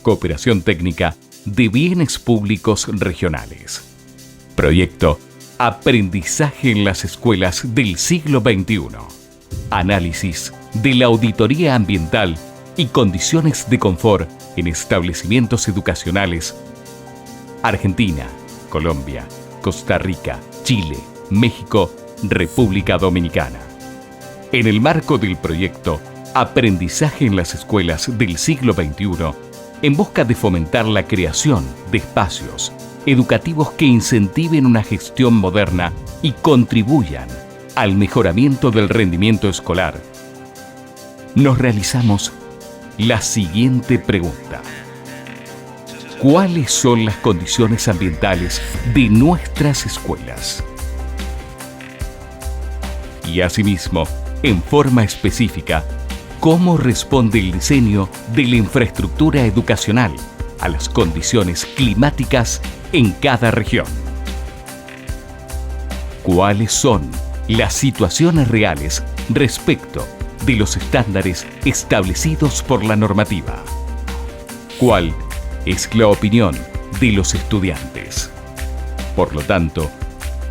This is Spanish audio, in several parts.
Cooperación Técnica de Bienes Públicos Regionales. Proyecto Aprendizaje en las Escuelas del Siglo XXI. Análisis de la auditoría ambiental y condiciones de confort en establecimientos educacionales. Argentina, Colombia, Costa Rica, Chile, México, República Dominicana. En el marco del proyecto Aprendizaje en las Escuelas del Siglo XXI, en busca de fomentar la creación de espacios educativos que incentiven una gestión moderna y contribuyan al mejoramiento del rendimiento escolar, nos realizamos la siguiente pregunta: ¿cuáles son las condiciones ambientales de nuestras escuelas? Y asimismo, en forma específica, ¿cómo responde el diseño de la infraestructura educacional a las condiciones climáticas en cada región? ¿Cuáles son las situaciones reales respecto de los estándares establecidos por la normativa? ¿Cuál es la opinión de los estudiantes? Por lo tanto,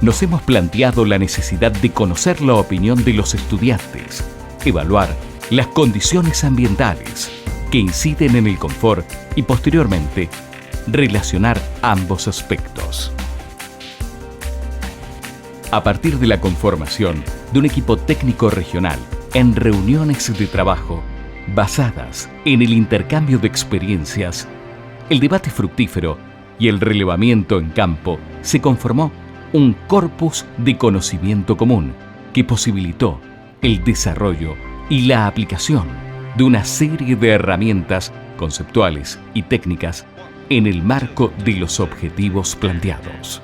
nos hemos planteado la necesidad de conocer la opinión de los estudiantes, evaluar las condiciones ambientales que inciden en el confort y posteriormente relacionar ambos aspectos. A partir de la conformación de un equipo técnico regional en reuniones de trabajo basadas en el intercambio de experiencias, el debate fructífero y el relevamiento en campo, se conformó un corpus de conocimiento común que posibilitó el desarrollo y la aplicación de una serie de herramientas conceptuales y técnicas en el marco de los objetivos planteados.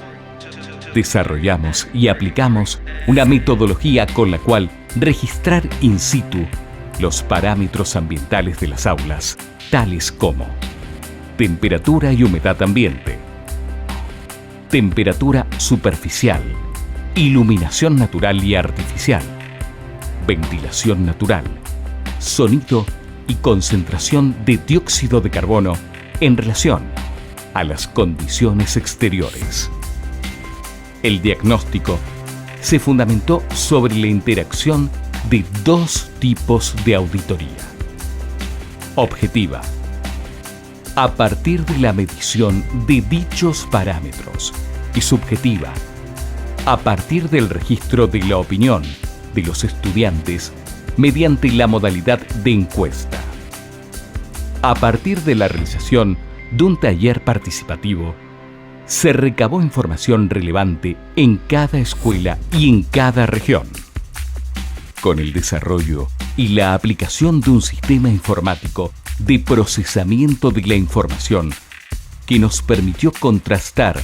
Desarrollamos y aplicamos una metodología con la cual registrar in situ los parámetros ambientales de las aulas, tales como temperatura y humedad ambiente, temperatura superficial, iluminación natural y artificial, ventilación natural, sonido y concentración de dióxido de carbono en relación a las condiciones exteriores. El diagnóstico se fundamentó sobre la interacción de dos tipos de auditoría: objetiva, a partir de la medición de dichos parámetros, y subjetiva, a partir del registro de la opinión de los estudiantes mediante la modalidad de encuesta. A partir de la realización de un taller participativo, se recabó información relevante en cada escuela y en cada región. Con el desarrollo y la aplicación de un sistema informático de procesamiento de la información que nos permitió contrastar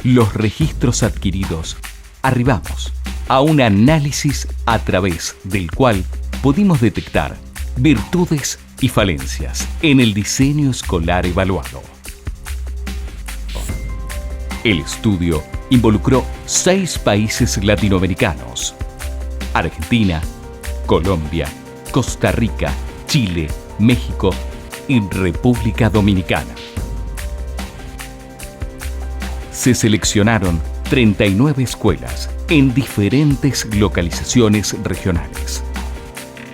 los registros adquiridos, arribamos a un análisis a través del cual pudimos detectar virtudes y falencias en el diseño escolar evaluado. El estudio involucró 6 países latinoamericanos: Argentina, Colombia, Costa Rica, Chile, México y República Dominicana. Se seleccionaron 39 escuelas en diferentes localizaciones regionales,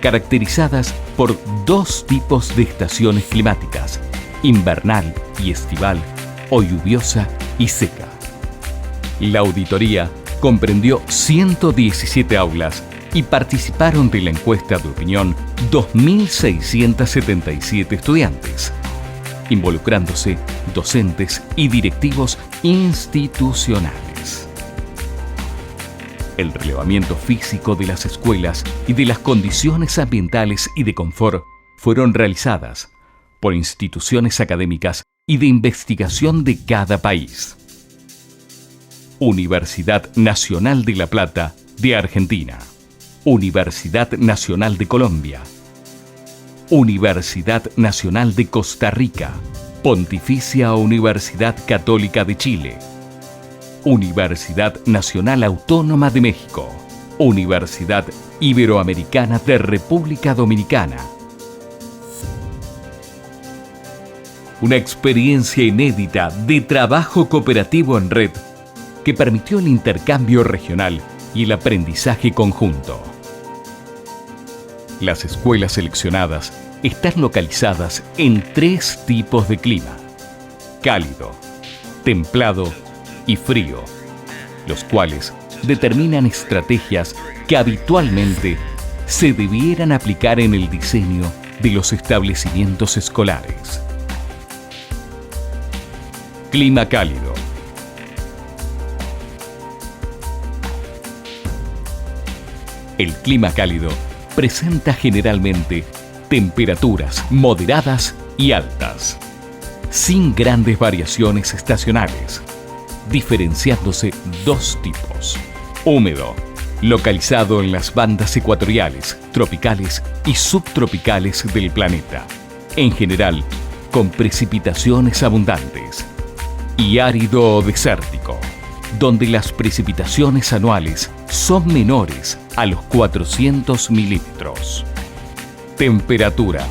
caracterizadas por 2 tipos de estaciones climáticas: invernal y estival, o lluviosa y seca. La auditoría comprendió 117 aulas y participaron de la encuesta de opinión 2.677 estudiantes, involucrándose docentes y directivos institucionales. El relevamiento físico de las escuelas y de las condiciones ambientales y de confort fueron realizadas por instituciones académicas y de investigación de cada país. Universidad Nacional de La Plata de Argentina, Universidad Nacional de Colombia, Universidad Nacional de Costa Rica, Pontificia Universidad Católica de Chile, Universidad Nacional Autónoma de México, Universidad Iberoamericana de República Dominicana, Una experiencia inédita de trabajo cooperativo en red que permitió el intercambio regional y el aprendizaje conjunto. Las escuelas seleccionadas están localizadas en 3 tipos de clima: cálido, templado y frío, los cuales determinan estrategias que habitualmente se debieran aplicar en el diseño de los establecimientos escolares. Clima cálido. El clima cálido presenta generalmente temperaturas moderadas y altas, sin grandes variaciones estacionales, diferenciándose 2 tipos: húmedo, localizado en las bandas ecuatoriales, tropicales y subtropicales del planeta, en general con precipitaciones abundantes, y árido o desértico, donde las precipitaciones anuales son menores a los 400 milímetros. Temperatura.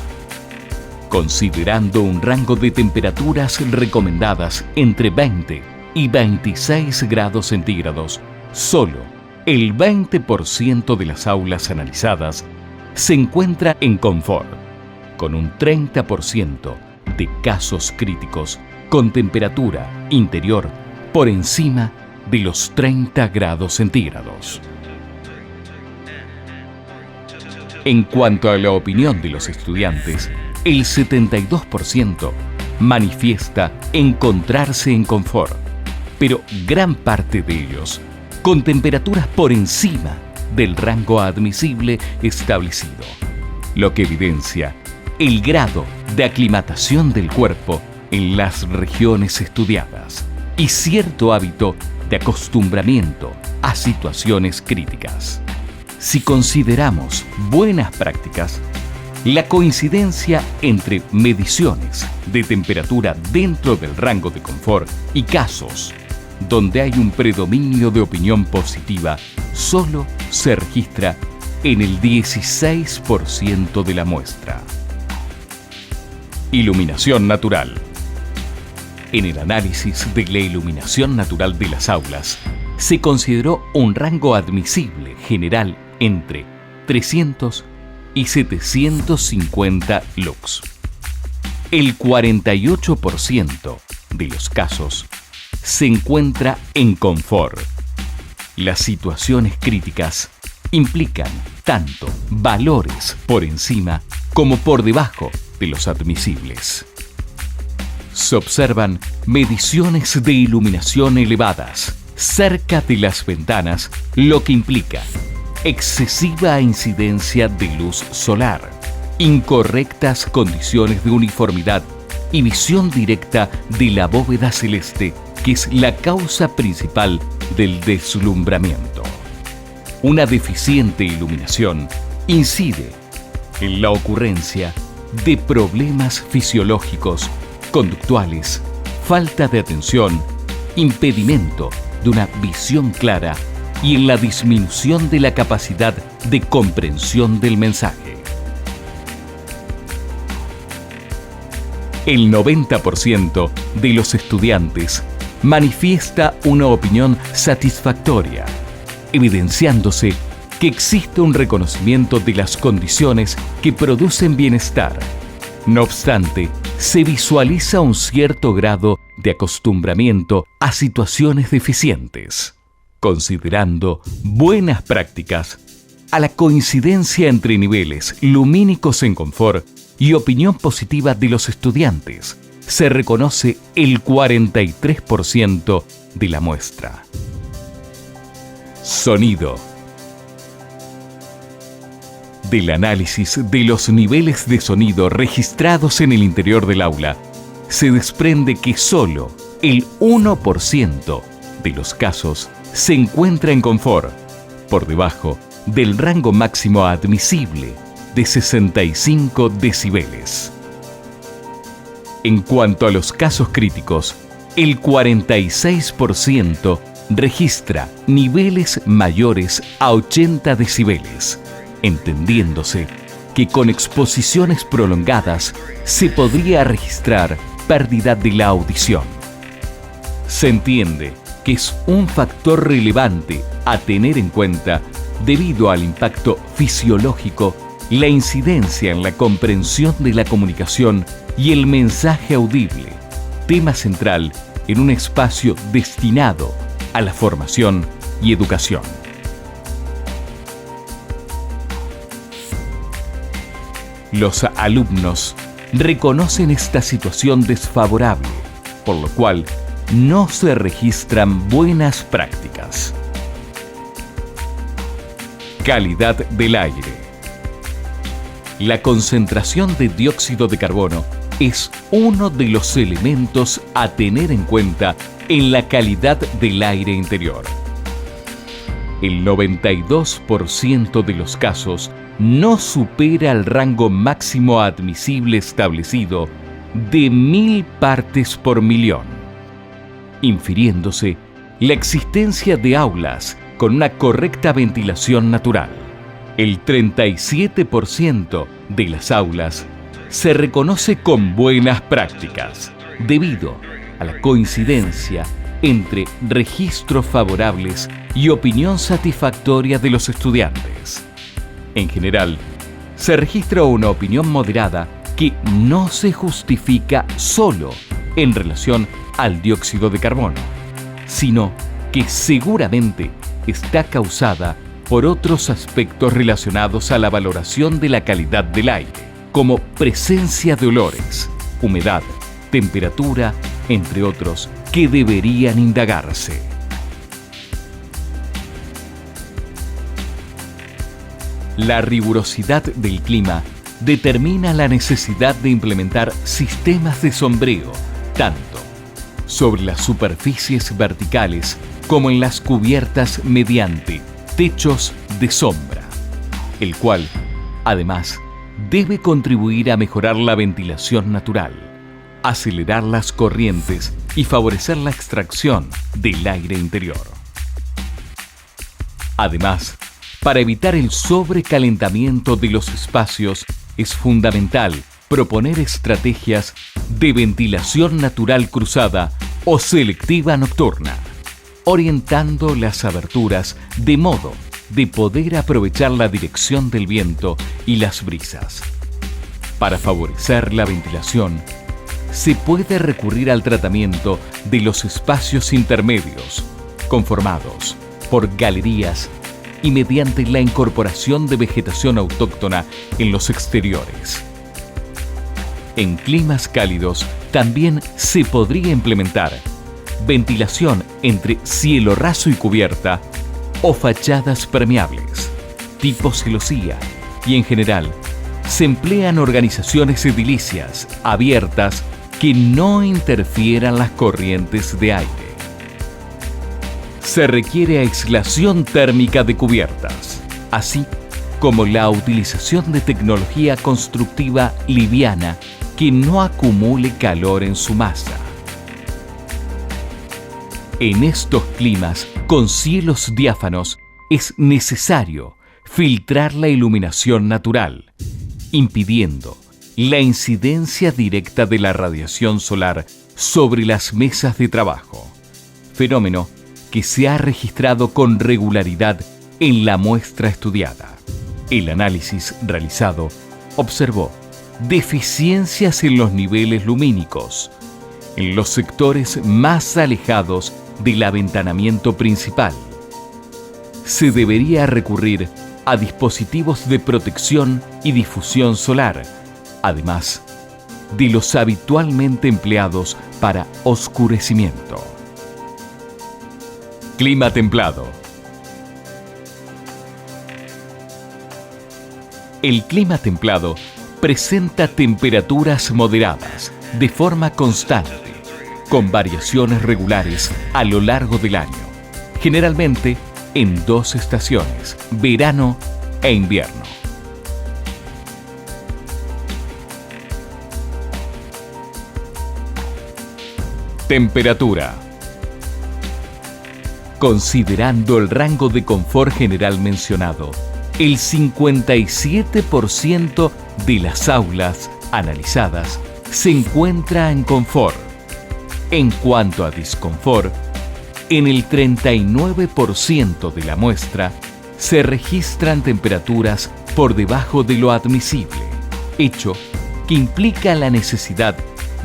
Considerando un rango de temperaturas recomendadas entre 20 y 26 grados centígrados, solo el 20% de las aulas analizadas se encuentra en confort, con un 30% de casos críticos con temperatura interior por encima de los 30 grados centígrados. En cuanto a la opinión de los estudiantes, el 72% manifiesta encontrarse en confort, pero gran parte de ellos con temperaturas por encima del rango admisible establecido, lo que evidencia el grado de aclimatación del cuerpo en las regiones estudiadas y cierto hábito de acostumbramiento a situaciones críticas. Si consideramos buenas prácticas, la coincidencia entre mediciones de temperatura dentro del rango de confort y casos donde hay un predominio de opinión positiva solo se registra en el 16% de la muestra. Iluminación natural. En el análisis de la iluminación natural de las aulas, se consideró un rango admisible general entre 300 y 750 lux. El 48% de los casos se encuentra en confort. Las situaciones críticas implican tanto valores por encima como por debajo de los admisibles. Se observan mediciones de iluminación elevadas cerca de las ventanas, lo que implica excesiva incidencia de luz solar, incorrectas condiciones de uniformidad y visión directa de la bóveda celeste, que es la causa principal del deslumbramiento. Una deficiente iluminación incide en la ocurrencia de problemas fisiológicos, conductuales, falta de atención, impedimento de una visión clara y en la disminución de la capacidad de comprensión del mensaje. El 90% de los estudiantes manifiesta una opinión satisfactoria, evidenciándose que existe un reconocimiento de las condiciones que producen bienestar. No obstante, se visualiza un cierto grado de acostumbramiento a situaciones deficientes, considerando buenas prácticas a la coincidencia entre niveles lumínicos en confort y opinión positiva de los estudiantes. Se reconoce el 43% de la muestra. Sonido. Del análisis de los niveles de sonido registrados en el interior del aula, se desprende que solo el 1% de los casos se encuentra en confort, por debajo del rango máximo admisible de 65 decibeles. En cuanto a los casos críticos, el 46% registra niveles mayores a 80 decibeles, entendiéndose que con exposiciones prolongadas se podría registrar pérdida de la audición. Se entiende que es un factor relevante a tener en cuenta debido al impacto fisiológico, la incidencia en la comprensión de la comunicación y el mensaje audible, tema central en un espacio destinado a la formación y educación. Los alumnos reconocen esta situación desfavorable, por lo cual no se registran buenas prácticas. Calidad del aire. La concentración de dióxido de carbono es uno de los elementos a tener en cuenta en la calidad del aire interior. El 92% de los casos no supera el rango máximo admisible establecido de 1000 partes por millón, infiriéndose la existencia de aulas con una correcta ventilación natural. El 37% de las aulas se reconoce con buenas prácticas, debido a la coincidencia entre registros favorables y opinión satisfactoria de los estudiantes. En general, se registra una opinión moderada que no se justifica solo en relación al dióxido de carbono, sino que seguramente está causada por otros aspectos relacionados a la valoración de la calidad del aire, como presencia de olores, humedad, temperatura, entre otros, que deberían indagarse. La rigurosidad del clima determina la necesidad de implementar sistemas de sombreo, tanto sobre las superficies verticales como en las cubiertas mediante techos de sombra, el cual, además, debe contribuir a mejorar la ventilación natural, acelerar las corrientes y favorecer la extracción del aire interior. Además, para evitar el sobrecalentamiento de los espacios, es fundamental proponer estrategias de ventilación natural cruzada o selectiva nocturna, orientando las aberturas de modo de poder aprovechar la dirección del viento y las brisas. Para favorecer la ventilación, se puede recurrir al tratamiento de los espacios intermedios, conformados por galerías y mediante la incorporación de vegetación autóctona en los exteriores. En climas cálidos también se podría implementar ventilación entre cielo raso y cubierta o fachadas permeables, tipo celosía, y en general se emplean organizaciones edilicias abiertas que no interfieran las corrientes de aire. Se requiere aislación térmica de cubiertas, así como la utilización de tecnología constructiva liviana que no acumule calor en su masa. En estos climas con cielos diáfanos es necesario filtrar la iluminación natural, impidiendo la incidencia directa de la radiación solar sobre las mesas de trabajo, fenómeno que se ha registrado con regularidad en la muestra estudiada. El análisis realizado observó deficiencias en los niveles lumínicos, en los sectores más alejados del aventanamiento principal. Se debería recurrir a dispositivos de protección y difusión solar, además de los habitualmente empleados para oscurecimiento. Clima templado. El clima templado presenta temperaturas moderadas de forma constante, con variaciones regulares a lo largo del año, generalmente en dos estaciones, verano e invierno. Temperatura. Considerando el rango de confort general mencionado, el 57% de las aulas analizadas se encuentra en confort. En cuanto a disconfort, en el 39% de la muestra se registran temperaturas por debajo de lo admisible, hecho que implica la necesidad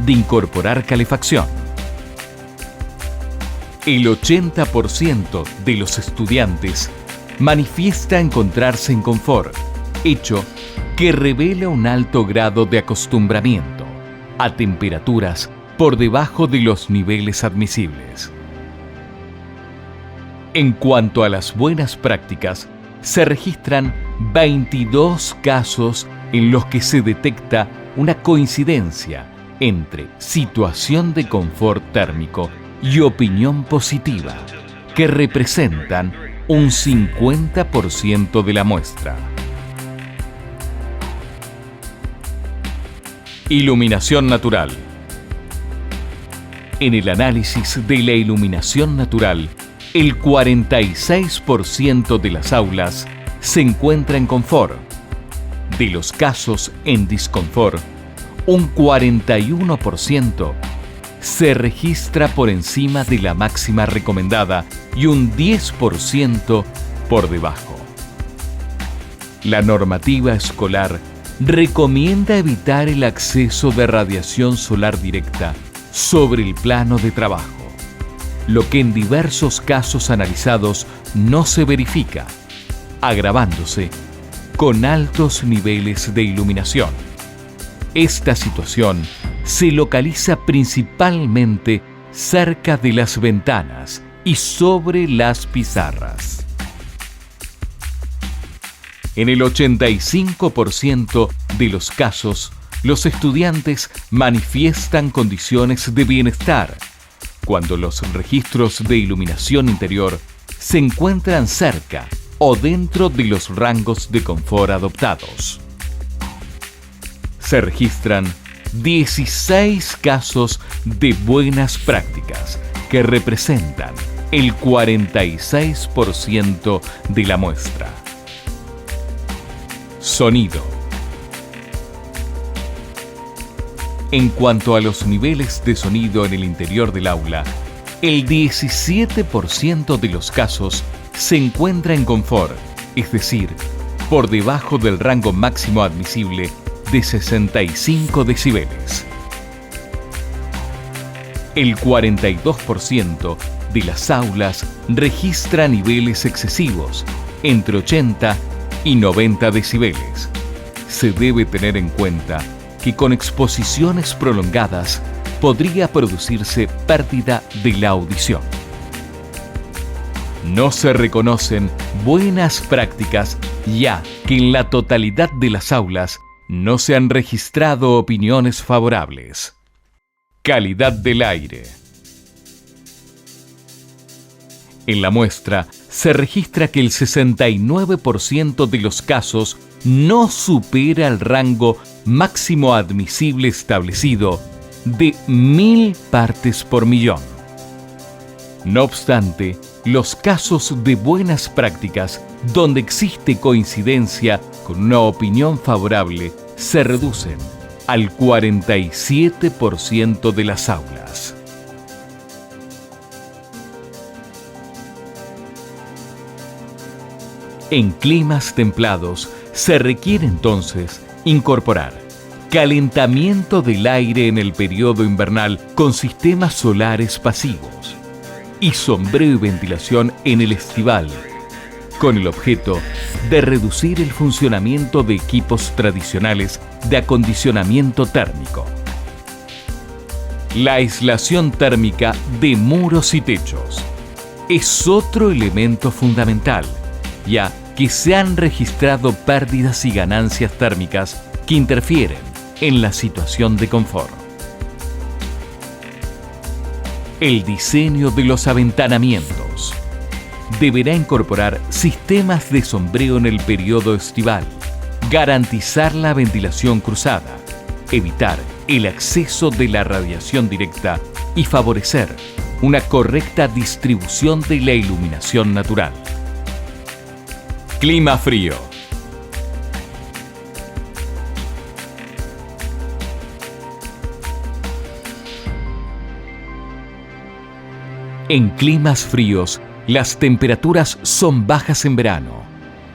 de incorporar calefacción. El 80% de los estudiantes manifiesta encontrarse en confort, hecho que revela un alto grado de acostumbramiento a temperaturas por debajo de los niveles admisibles. En cuanto a las buenas prácticas, se registran 22 casos en los que se detecta una coincidencia entre situación de confort térmico y opinión positiva, que representan un 50% de la muestra. Iluminación natural. En el análisis de la iluminación natural, el 46% de las aulas se encuentra en confort. De los casos en disconfort, un 41% se registra por encima de la máxima recomendada y un 10% por debajo. La normativa escolar recomienda evitar el acceso de radiación solar directa sobre el plano de trabajo, lo que en diversos casos analizados no se verifica, agravándose con altos niveles de iluminación. Esta situación se localiza principalmente cerca de las ventanas y sobre las pizarras. En el 85% de los casos, los estudiantes manifiestan condiciones de bienestar, cuando los registros de iluminación interior se encuentran cerca o dentro de los rangos de confort adoptados. Se registran 16 casos de buenas prácticas que representan el 46% de la muestra. Sonido. En cuanto a los niveles de sonido en el interior del aula, el 17% de los casos se encuentra en confort, es decir, por debajo del rango máximo admisible de 65 decibeles. El 42% de las aulas registra niveles excesivos, entre 80 y 90 decibeles. Se debe tener en cuenta que con exposiciones prolongadas podría producirse pérdida de la audición. No se reconocen buenas prácticas, ya que en la totalidad de las aulas no se han registrado opiniones favorables. Calidad del aire. En la muestra se registra que el 69% de los casos no supera el rango máximo admisible establecido de 1000 partes por millón. No obstante, los casos de buenas prácticas donde existe coincidencia con una opinión favorable se reducen al 47% de las aulas. En climas templados se requiere entonces incorporar calentamiento del aire en el periodo invernal con sistemas solares pasivos y sombreo y ventilación en el estival, con el objeto de reducir el funcionamiento de equipos tradicionales de acondicionamiento térmico. La aislación térmica de muros y techos es otro elemento fundamental, ya que se han registrado pérdidas y ganancias térmicas que interfieren en la situación de confort. El diseño de los aventanamientos deberá incorporar sistemas de sombreo en el periodo estival, garantizar la ventilación cruzada, evitar el acceso de la radiación directa y favorecer una correcta distribución de la iluminación natural. Clima frío. En climas fríos, las temperaturas son bajas en verano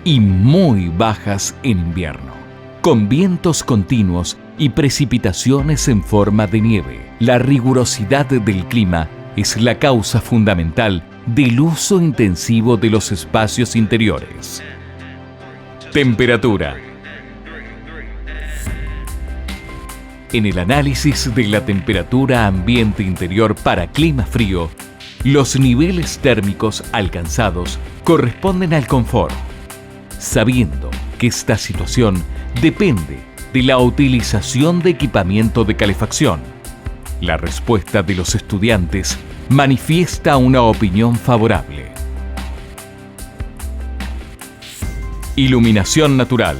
y muy bajas en invierno, con vientos continuos y precipitaciones en forma de nieve. La rigurosidad del clima es la causa fundamental del uso intensivo de los espacios interiores. Temperatura. En el análisis de la temperatura ambiente interior para clima frío, los niveles térmicos alcanzados corresponden al confort, sabiendo que esta situación depende de la utilización de equipamiento de calefacción. La respuesta de los estudiantes manifiesta una opinión favorable. Iluminación natural.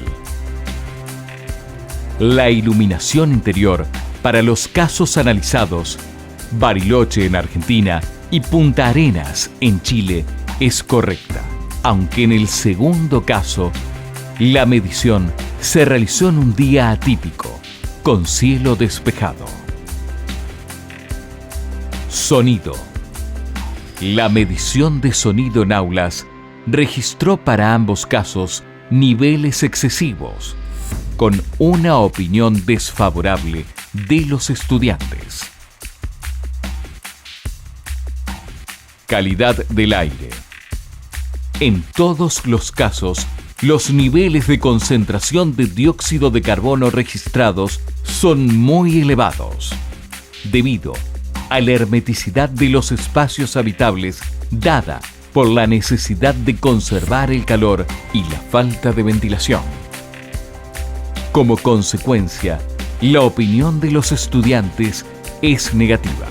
La iluminación interior para los casos analizados, Bariloche en Argentina y Punta Arenas en Chile, es correcta, aunque en el segundo caso, la medición se realizó en un día atípico, con cielo despejado. Sonido. La medición de sonido en aulas registró para ambos casos niveles excesivos, con una opinión desfavorable de los estudiantes. Calidad del aire. En todos los casos, los niveles de concentración de dióxido de carbono registrados son muy elevados, debido a la hermeticidad de los espacios habitables dada por la necesidad de conservar el calor y la falta de ventilación. Como consecuencia, la opinión de los estudiantes es negativa.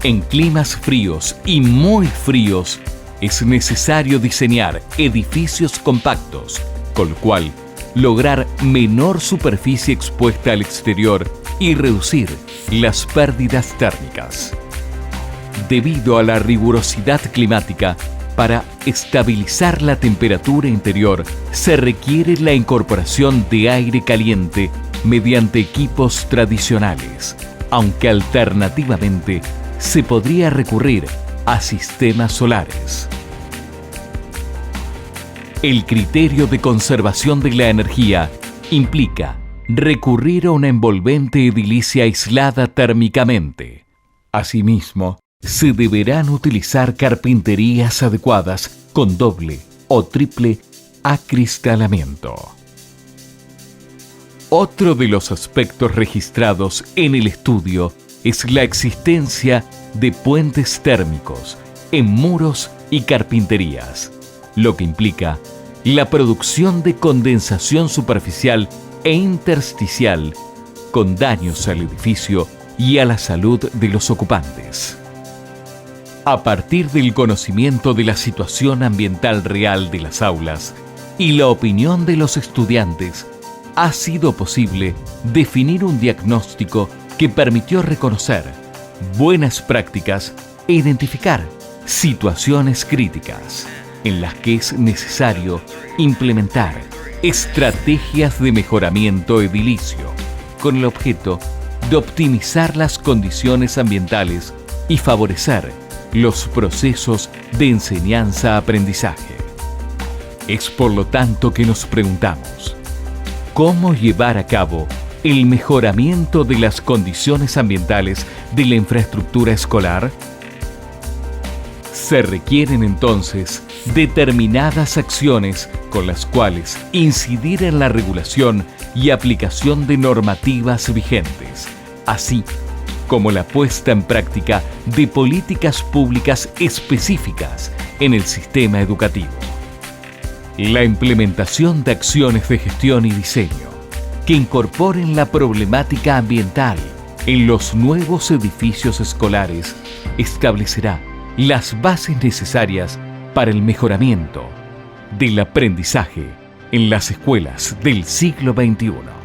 En climas fríos y muy fríos, es necesario diseñar edificios compactos, con lo cual lograr menor superficie expuesta al exterior y reducir las pérdidas térmicas. Debido a la rigurosidad climática, para estabilizar la temperatura interior se requiere la incorporación de aire caliente mediante equipos tradicionales, aunque alternativamente se podría recurrir a sistemas solares. El criterio de conservación de la energía implica recurrir a una envolvente edilicia aislada térmicamente. Asimismo, se deberán utilizar carpinterías adecuadas con doble o triple acristalamiento. Otro de los aspectos registrados en el estudio es la existencia de puentes térmicos en muros y carpinterías, lo que implica la producción de condensación superficial e intersticial con daños al edificio y a la salud de los ocupantes. A partir del conocimiento de la situación ambiental real de las aulas y la opinión de los estudiantes, ha sido posible definir un diagnóstico que permitió reconocer buenas prácticas e identificar situaciones críticas en las que es necesario implementar estrategias de mejoramiento edilicio con el objeto de optimizar las condiciones ambientales y favorecer los procesos de enseñanza-aprendizaje. Es por lo tanto que nos preguntamos, ¿cómo llevar a cabo el mejoramiento de las condiciones ambientales de la infraestructura escolar? Se requieren entonces determinadas acciones con las cuales incidir en la regulación y aplicación de normativas vigentes, así como la puesta en práctica de políticas públicas específicas en el sistema educativo. La implementación de acciones de gestión y diseño que incorporen la problemática ambiental en los nuevos edificios escolares establecerá las bases necesarias para el mejoramiento del aprendizaje en las escuelas del siglo XXI.